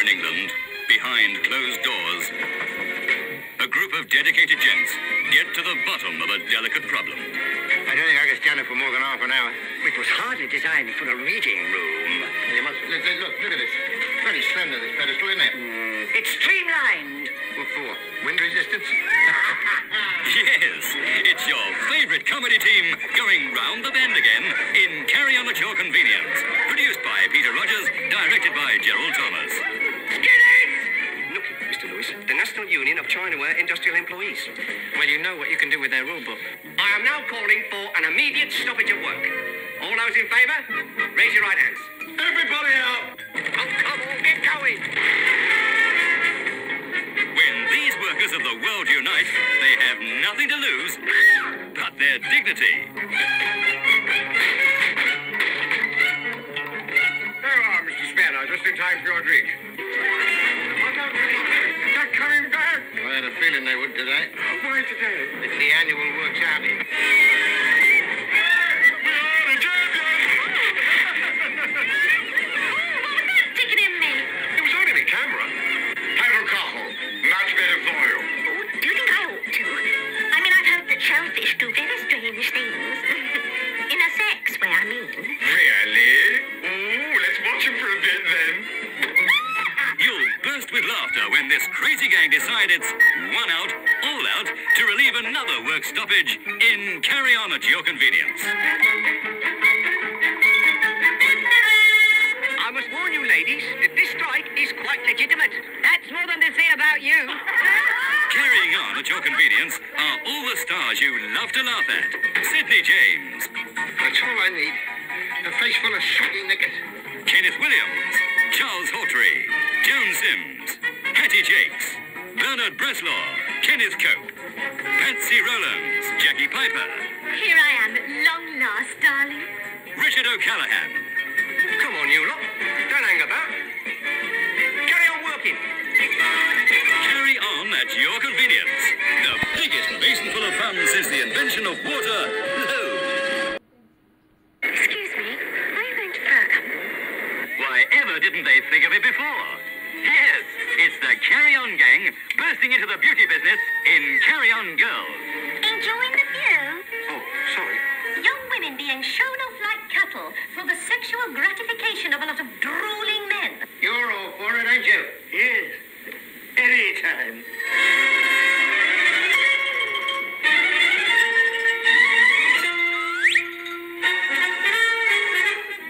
in England, behind closed doors, a group of dedicated gents get to the bottom of a delicate problem. I don't think I could stand it for more than half an hour. It was hardly designed for a reading room. You must look at this. Very slender, this pedestal, isn't it? It's streamlined. What for? Wind resistance? Yes, it's your favourite comedy team going round the bend again in Carry On at Your Convenience. Produced by Peter Rogers, directed by Gerald Thomas. Look, Mr. Lewis, the National Union of Chinaware Industrial Employees. Well, you know what you can do with their rule book. I am now calling for an immediate stoppage of work. All those in favour, raise your right hands. Everybody out! Oh, come on, get going! When these workers of the world unite, they have nothing to lose but their dignity. There you are, Mr. Spanner, just in time for your drink. They're coming back! I had a feeling they would today. Why today? It's the annual works outing. Camera? Have a couple. Much better for you. Oh, do you think I ought to? I mean, I've heard that shellfish do very strange things. In a sex way, I mean. Really? Ooh, let's watch him for a bit then. You'll burst with laughter when this crazy gang decide it's one out, all out, to relieve another work stoppage in Carry On at Your Convenience. I must warn you, ladies, that this strike is quite legitimate. That's more than they say about you. Carrying On at Your Convenience are all the stars you love to laugh at. Sidney James, That's all I need. A face full of shocking knickers. Kenneth Williams, Charles Hawtrey, Joan Sims, Hattie Jakes, Bernard Breslaw, Kenneth Cope, Patsy Rowlands, Jackie Piper, Here I am at long last, darling. Richard O'Callaghan, Come on, you lot. Don't hang about. Carry on working. Carry On at Your Convenience. The biggest basin full of fun since the invention of water. Load. Excuse me, are you going to Fergham? Why ever didn't they think of it before? Yes, it's the Carry On gang bursting into the beauty business in Carry On Girls. Enjoying the view? Oh, sorry. Young women being shown off like cattle for the sexual gratification of a lot of drooling men. You're all for it, ain't you? Yes. Anytime.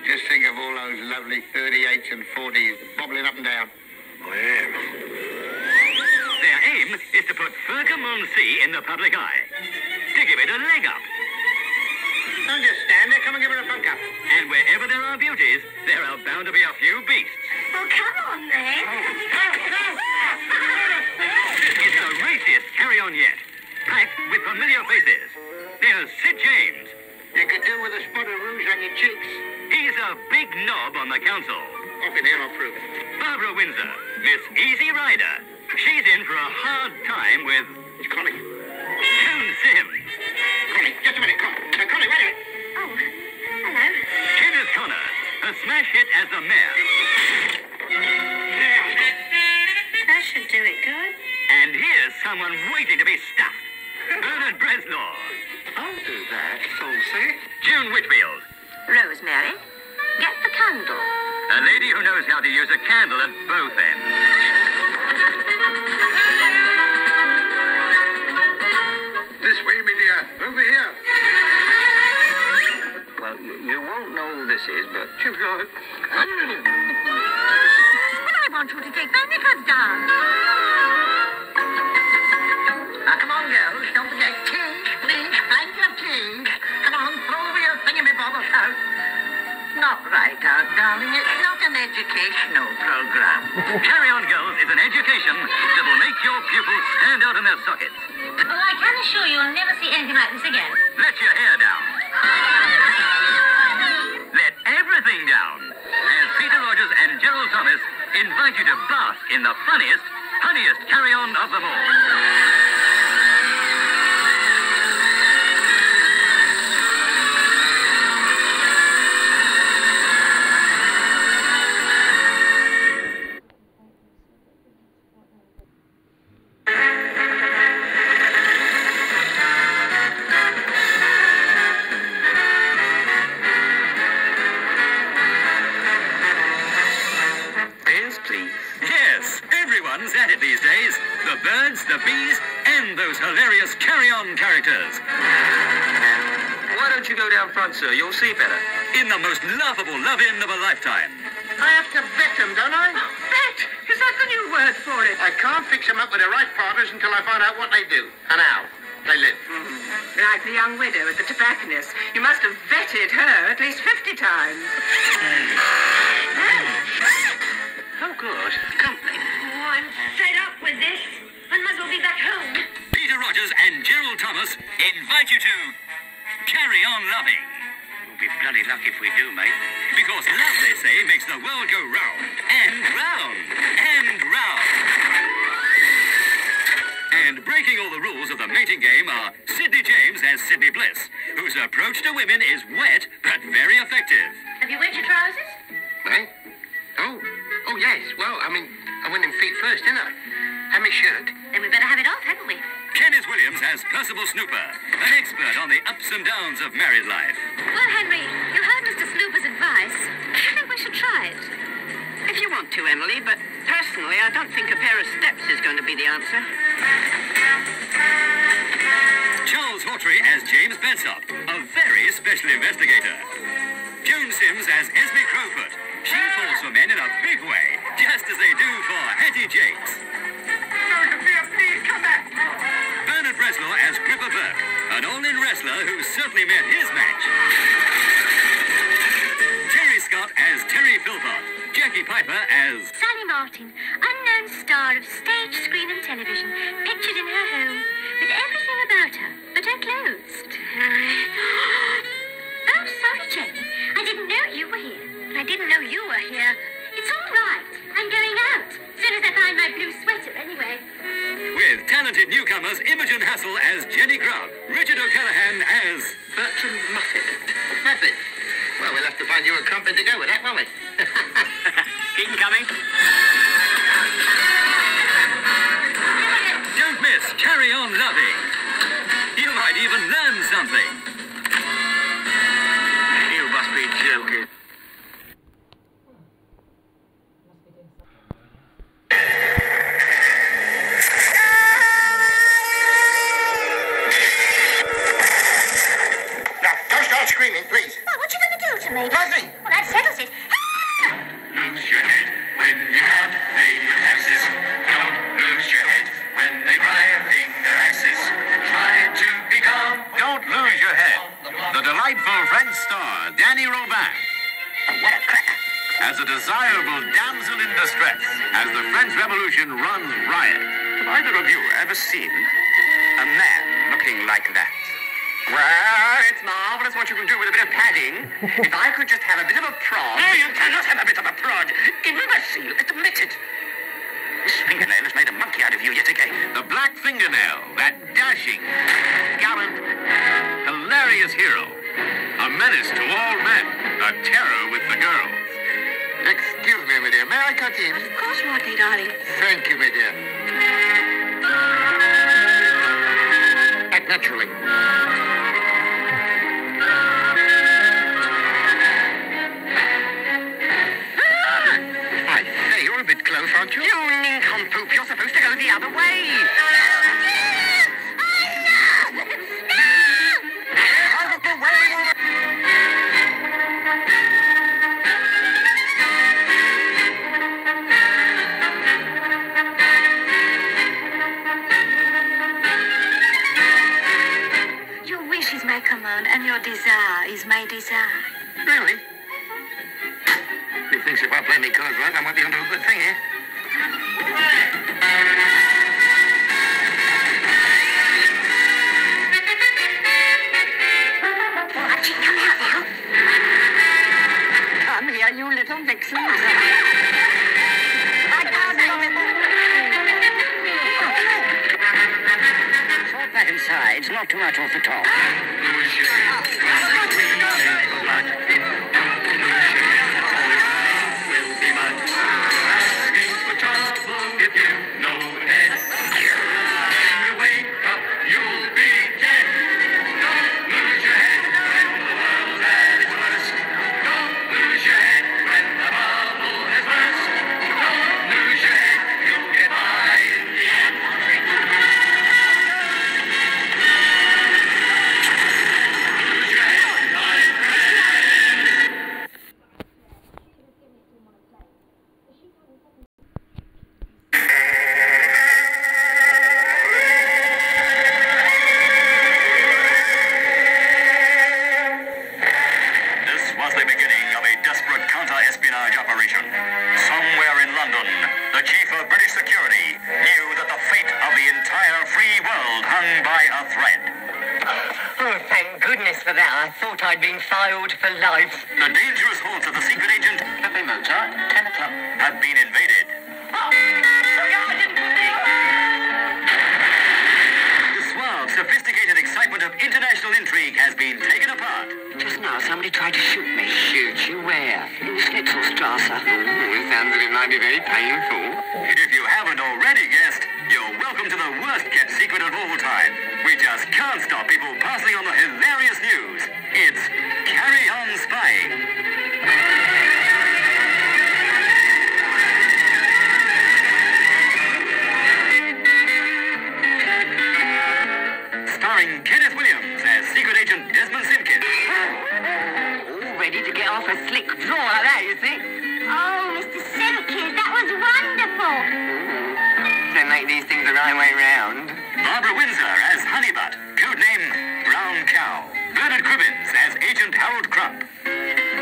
Just think of all those lovely 38s and 40s bobbling up and down. Their aim is to put Fergham-on-Sea in the public eye. To give it a leg up. Don't just stand there. Come and give her a bunk up. And wherever there are beauties, there are bound to be a few beasts. Well, come on then. It's the raciest Carry On yet. Packed with familiar faces. There's Sid James. You could do with a spot of rouge on your cheeks. He's a big knob on the council. Off in here, I'll prove it. Barbara Windsor, Miss Easy Rider. She's in for a hard time with It's Connie. Joan Sims. Connie, just a minute. Connie, wait a minute. Oh, hello. Kenneth Connor, a smash hit as the mayor. That should do it good. And here's someone waiting to be stuffed. Bernard Breslaw. I'll do that, Saucy. June Whitfield, Rosemary, get the candle. a lady who knows how to use a candle at both ends. This way, me dear. Over here. Well, you won't know who this is, but... You've got it. But I want you to take my knickers down. Now, come on, girls. Don't forget change, please. Plenty of change. Come on, throw over your thingamabobber out. Not right out, darling. It's not an educational program. Carry On Girls is an education that will make your pupils stand out in their sockets. Well, I can assure you you'll never see anything like this again. Let your hair down. Let everything down. As Peter Rogers and Gerald Thomas invite you to bask in the funniest, honeyest Carry On of them all. bees, please? Yes, everyone's at it these days. The birds, the bees, and those hilarious carry-on characters. Why don't you go down front, sir? You'll see better. In the most laughable love-in of a lifetime. I have to vet them, don't I? Bet? Is that the new word for it? I can't fix them up with the right partners until I find out what they do and how they live. Like the young widow at the tobacconist. You must have vetted her at least 50 times. Oh, good. Company. Oh, I'm fed up with this. I might as well be back home. Peter Rogers and Gerald Thomas invite you to Carry On Loving. We'll be bloody lucky if we do, mate. Because love, they say, makes the world go round and round and round. And breaking all the rules of the mating game are Sidney James as Sidney Bliss, whose approach to women is wet but very effective. Have you wet your trousers? Eh? Oh, yes. Well, I went in feet first, didn't I? And my shirt. Then we better have it off, haven't we? Kenneth Williams as Percival Snooper, an expert on the ups and downs of married life. Well, Henry, you heard Mr. Snooper's advice. I think we should try it. If you want to, Emily, but personally, I don't think a pair of steps is going to be the answer. Charles Hawtrey as James Bensop, a very special investigator. Joan Sims as Esme Crowfoot. She falls for men in a big way, just as they do for Hattie Jakes. Please come back. Bernard Bresslaw as Gripper Burke, an all-in wrestler who certainly met his match. Terry Scott as Terry Philpott. Jackie Piper as Sally Martin, unknown star of stage, screen and television, pictured in her home, with everything about her but her clothes. Oh, sorry, Jenny. I didn't know you were here. I didn't know you were here. It's all right. I'm going out. Soon as I find my blue sweater, anyway. with talented newcomers Imogen Hassel as Jenny Grubb, Richard O'Callaghan as Bertram Muffet. Muppet. Well, we'll have to find you a company to go with that, won't we? Keep them coming. Don't miss Carry On Loving. You might even learn something. You must be joking. Now, don't start screaming, please. Well, what you going to do to me? Nothing. Well, that settles it. Lose your head when you can't pay your taxes. Don't lose your head when they rioting their asses. Try to be calm. Don't lose your head. The delightful French star, Danny Robin, What a cracker. as a desirable damsel in distress as the French Revolution runs riot. Have either of you ever seen a man looking like that? Well, it's marvelous what you can do with a bit of padding. If I could just have a bit of a prod... No, you cannot have a bit of a prod. Imbecile, admit it. This fingernail has made a monkey out of you yet again. The Black Fingernail, that dashing, gallant, hilarious hero. A menace to all men, a terror with the girls. Excuse me, my dear. May I cut in? Of course, Rodney, darling. Thank you, my dear. Act naturally. I say, you're a bit close, aren't you? You nincompoop, you're supposed to go the other way. Out of the way, woman! Your wish is my command, and your desire is my desire. Really? He thinks if I play me cards right, I might be onto a good thing here. Archie, come out now. Come here, you little vixen. Sort that inside, not too much off the top. Lose your head when the queen of blood. Don't lose your head, always will be mud. Asking for trouble if you know head. When you wake up, you'll be dead. Don't lose your head when the world's at its worst. Don't lose your head when the bubble has burst. Don't price for that. I thought I'd been filed for life. The dangerous haunts of the secret agent, Cafe Mozart, 10 o'clock. have been invaded. The suave, sophisticated excitement of international intrigue has been taken apart. Just now, somebody tried to shoot me. Shoot you where? In the Schnitzelstrasse. It sounds as if it might be very painful. If you haven't already guessed, you're welcome to the worst-kept secret of all time. We just can't stop people passing on the hilarious news. It's Carry On Spying. Starring Kenneth Williams as secret agent Desmond Simpkins. All ready to get off a slick floor like that, you think? Oh, Mr. Simpkins, that was wonderful. Don't make these things the right way round. Barbara Windsor as Honeybutt, codename Brown Cow. Bernard Cribbins as Agent Harold Crump.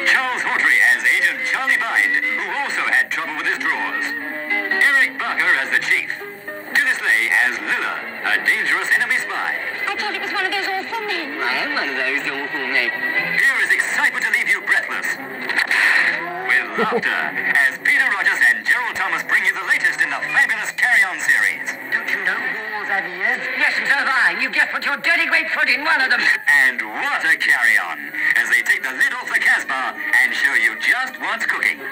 Charles Hawtrey as Agent Charlie Bind, who also had trouble with his drawers. Eric Barker as the Chief. Phyllis Lay as Lilla, a dangerous enemy spy. I thought it was one of those awful men. I am one of those awful men. Here is excitement to leave you breathless. With laughter, as Peter Rogers and Gerald Thomas bring you the latest in the fabulous Carry On series. Don't you know wars have ears? Yes, and so have I. You just put your dirty great foot in one of them. And what a carry-on, as they take the lid off the Casbah and show you just what's cooking.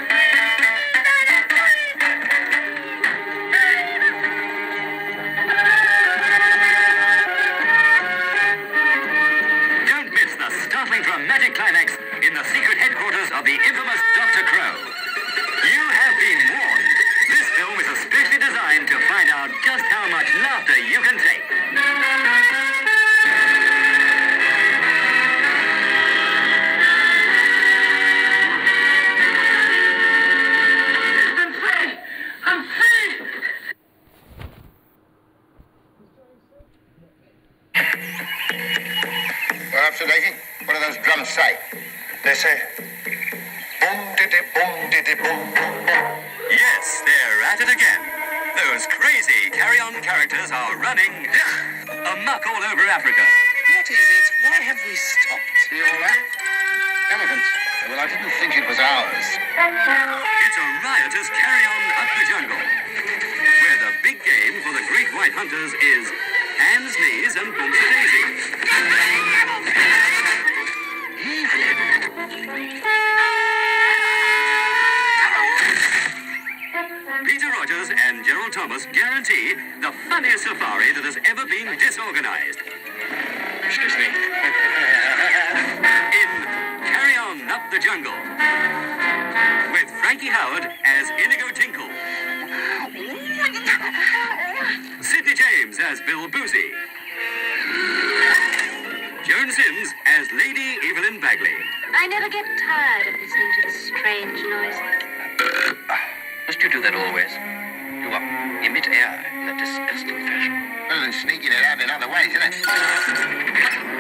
Don't miss the startling dramatic climax in the secret headquarters of the infamous Dr. Crow. You have been warned. This film is especially designed to find out just how much laughter you can take. I'm free! Well, up to Daisy, what do those drums say? They say, boom, diddy, boom, diddy, boom, boom, boom. Yes, they're at it again. Those crazy carry-on characters are running amok all over Africa. What is it? Why have we stopped? See all that? Elephants. Well, I didn't think it was ours. It's a riotous carry-on up the jungle, where the big game for the great white hunters is hands, knees, and bumps a daisy. Peter Rogers and Gerald Thomas guarantee the funniest safari that has ever been disorganized. Excuse me. In Carry On Up the Jungle, with Frankie Howard as Inigo Tinkle, Sidney James as Bill Boozy, Joan Sims as Lady Evelyn Bagley. I never get tired of listening to the strange noises. Must you do that always? You emit air in a disgusting fashion. Better than sneaking it out in other ways, isn't it?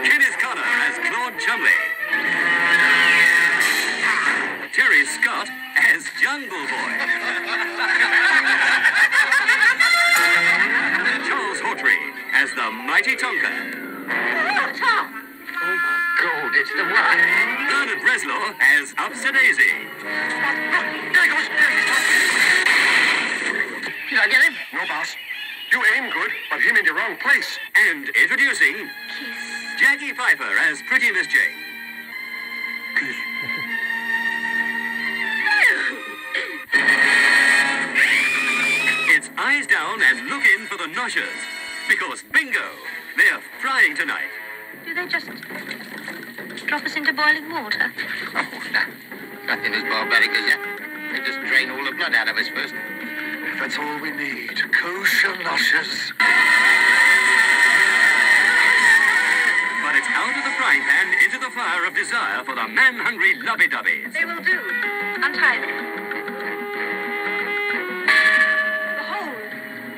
Kenneth Connor as Claude Chumley, Terry Scott as Jungle Boy, Charles Hawtrey as the Mighty Tonka, God, it's the one. Bernard Breslau as Upset Daisy, Did I get him? No, boss. You aim good, but him in the wrong place. and introducing Jackie Pfeiffer as Pretty Miss Jane. It's eyes down and look in for the noshers, because bingo, they're frying tonight. Do they just drop us into boiling water? Oh, no. Nothing as barbaric as that. They just drain all the blood out of us first. That's all we need. Kosher noshers. But it's out of the frying pan into the fire of desire for the man-hungry lubby-dubbies. They will do. Untie them. Behold,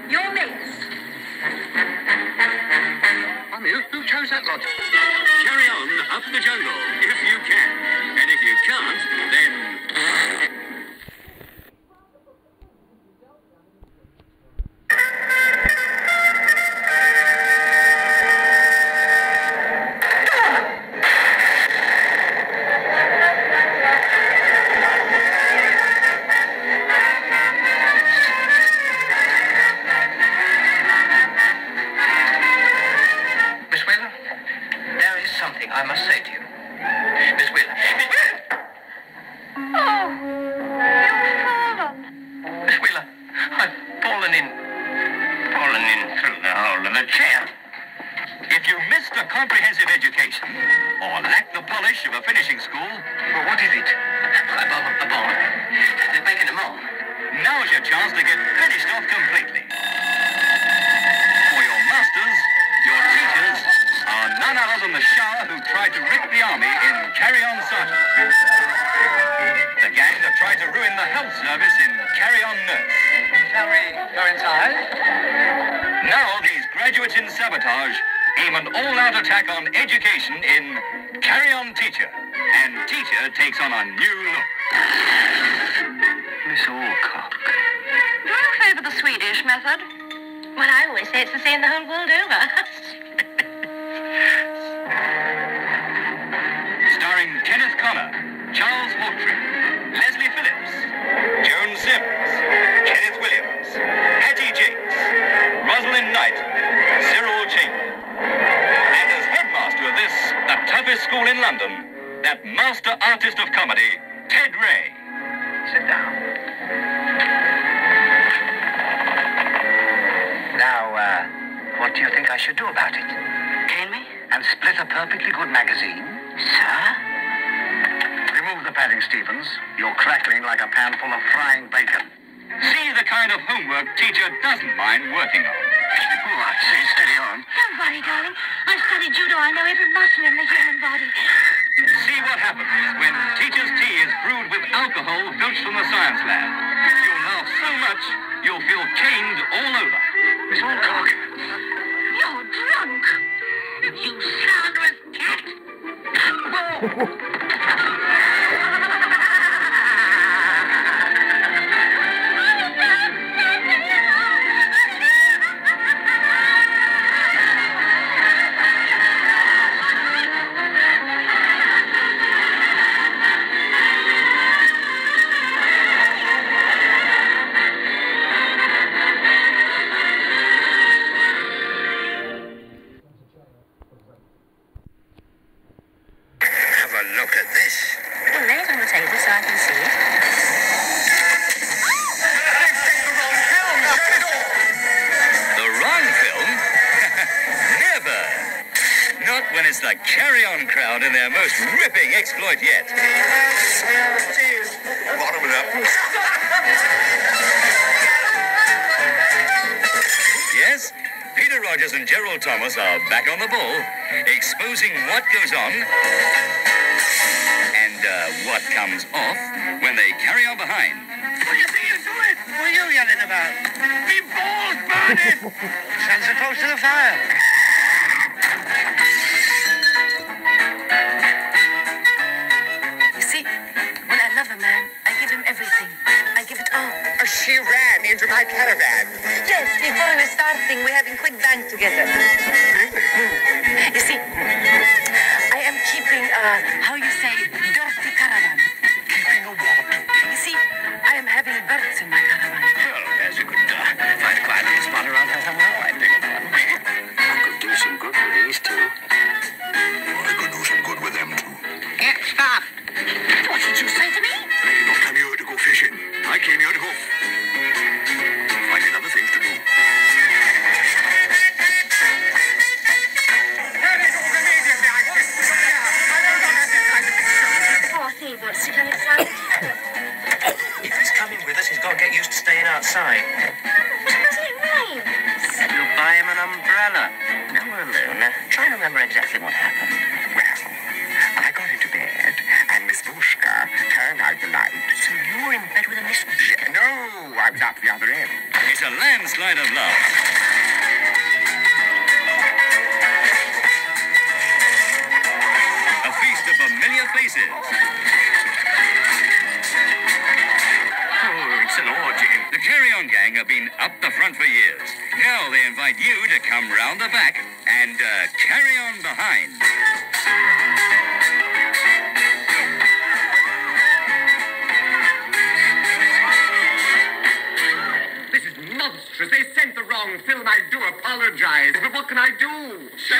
your mates. Who chose that lot? Carry on up the jungle if you can. And if you can't, then... I've fallen in through the hole in the chair. If you missed a comprehensive education or lack the polish of a finishing school, Well, what is it? A bomb. They're making a bomb. now's your chance to get finished off completely. For your masters, your teachers are none other than the Shah who tried to rig the army in Carry On Sergeant. The gang that tried to ruin the health service in Carry On Nurse. Shall we go inside? Now these graduates in sabotage aim an all-out attack on education in Carry On Teacher. And Teacher takes on a new look. Miss Alcock. Do you favour the Swedish method? Well, I always say it's the same the whole world over. Starring Kenneth Connor, Charles Hawtrey, Leslie Phillips, Joan Sims, Kenneth Williams, Hattie Jakes, Rosalind Knight, Cyril Chamberlain. And as headmaster of this, the toughest school in London, that master artist of comedy, Ted Ray. Sit down. Now, what do you think I should do about it? Cane me? And split a perfectly good magazine? Sir? Remove the padding, Stevens. You're crackling like a pan full of frying bacon. See the kind of homework Teacher doesn't mind working on. All right, say steady on. Don't worry, darling. I've studied judo. I know every muscle in the human body. See what happens when Teacher's tea is brewed with alcohol filched from the science lab. You'll laugh so much, you'll feel caned all over. Miss Alcock. You're drunk. You slanderous cat. Have a look at this. Well, lay it on the table so I can see it. The wrong film? Never! Not when it's the Carry On crowd in their most ripping exploit yet. Bottom it up. Yes, Peter Rogers and Gerald Thomas are back on the ball, exposing what goes on and what comes off when they carry on behind. What do you think you're doing? What are you yelling about? Me balls burning! Send so close to the fire. You see, when I love a man, I give him everything. I give it all. She ran into my caravan. Yes, before we starting, we're having quick bang together. You see, I am keeping how you say, dirty caravan. Keeping a what? You see, I am having birds in my caravan. Well, yes, you could find a quiet little spot around here somewhere. I think I could do some good with these two. I could do some good with them too. Get stuffed. What did you say to me? I don't come here to go fishing. I came here to go finding other things to do. Poor thing, but sit on its side. If he's coming with us, he's got to get used to staying outside. Does it rain? You'll buy him an umbrella. Now we're alone. Try to remember exactly what happened. Well, I got into bed, and Miss Bushka turned out the light. So you were in bed with a Miss Bushka? No, I was up the other end. It's a landslide of love. A feast of familiar faces. Oh, it's an orgy. The Carry On gang have been up the front for years. Now they invite you to come round the back and carry on behind. This is monstrous. They sent the wrong film. I do apologize. But what can I do? Shut